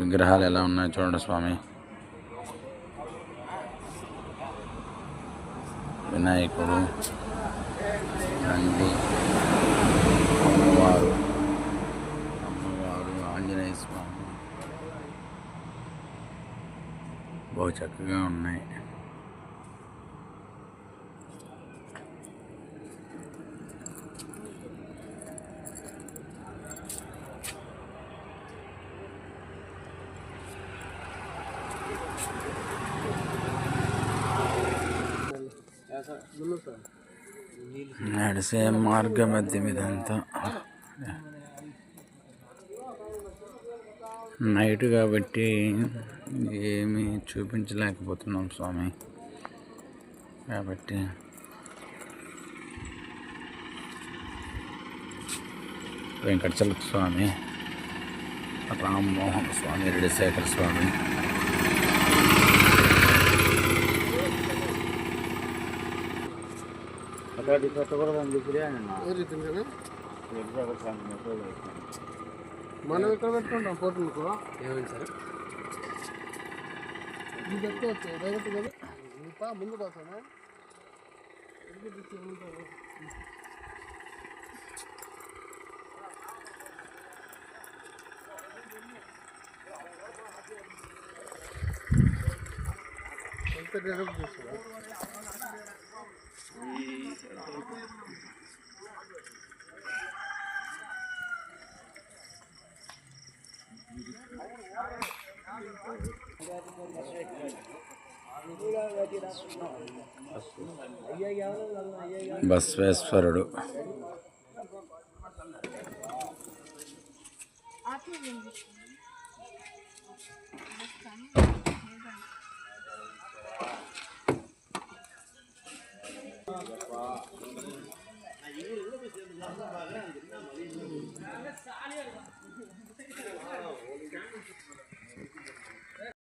విగ్రహాలు ఎలా ఉన్నాయో చూడండి స్వామి. వినాయకుడు, నంది, అమ్మవారు, ఆంజనేయ స్వామి బాగా చక్కగా ఉన్నాయి. నడిసే మార్గం మధ్య ఇదంతా నైట్ కాబట్టి ఏమీ చూపించలేకపోతున్నాం స్వామి. కాబట్టి వెంకటచల స్వామి, రామ్మోహన్ స్వామి, రెడ్డిశేఖర స్వామి, మనం ఇక్కడ పెట్టుకుంటాం ఫోటోలకు. ఏమైంది సార్ ఇది పెట్టుకోవచ్చు డైరెక్ట్ కదా ముందుకు వస్తాను. ఎంత డైరెక్ట్ చూస్తారా? బసవేశ్వరుడు,